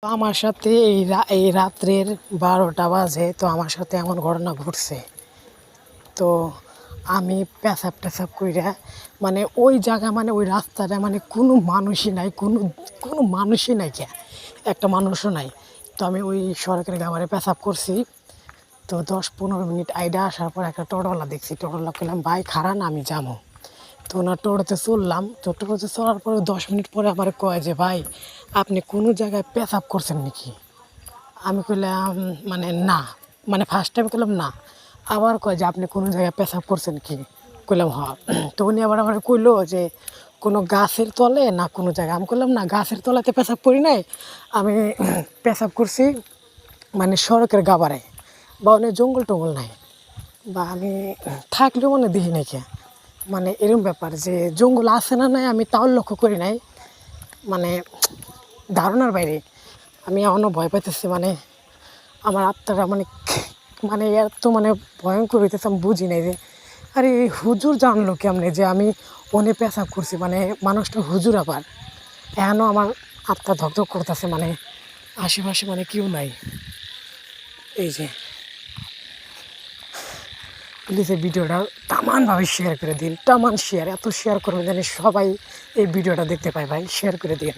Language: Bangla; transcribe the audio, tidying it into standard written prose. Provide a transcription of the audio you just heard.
তো আমার সাথে এই রাত্রের 12টা বাজে, তো আমার সাথে এমন ঘটনা ঘটছে। তো আমি পেশাব টেশাব কইরা মানে ওই জায়গা মানে ওই রাস্তাটা মানে কোনো মানুষই নাই, কোনো মানুষই নাই, একটা মানুষও নাই। তো আমি ওই সড়কের গামারে পেশাব করছি। তো 10-15 মিনিট আইডা আসার পর একটা টোটোওয়ালা দেখছি। টোটোওয়ালা করলাম, ভাই খারান আমি যাবো। তো ওনার টোটোতে চললাম। তো টোটোতে চলার পরে 10 মিনিট পরে আমার কয় যে, ভাই আপনি কোনো জায়গায় পেশাব করছেন নাকি? আমি কইলাম মানে না, মানে ফার্স্ট টাইম কইলাম না। আবার কয় যে, আপনি কোনো জায়গায় পেশাব করছেন কি? কইলাম হ। তো উনি আবার আমার কইলো যে, কোনো গাছের তলে না কোনো জায়গায়? আমি কইলাম না, গাছের তলাতে পেশাব করি নাই, আমি পেশাব করছি মানে সড়কের গাবারে, বা অনেক জঙ্গল টঙ্গল নাই, বা আমি থাকলেও মানে দেখি নাই মানে এরকম ব্যাপার যে জঙ্গল আছে না নাই আমি তাও লক্ষ্য করি নাই, মানে ধারণার বাইরে। আমি এখনও ভয় পাইতেছি, মানে আমার আত্মাটা মানে মানে এত মানে ভয়ঙ্কর হইতেছে। আমি বুঝি নাই যে আরে এই হুজুর জানলো কেমনে যে আমি অনেক পেশাব করছি, মানে মানুষটা হুজুর আবার। এখনও আমার আত্মা ধকধক করতেছে, মানে আশেপাশে মানে কেউ নাই। এই যে প্লিজ এই ভিডিওটা তামানভাবে শেয়ার করে দিন, তামান শেয়ার, এত শেয়ার করবেন জানি সবাই এই ভিডিওটা দেখতে পায়। ভাই শেয়ার করে দিন।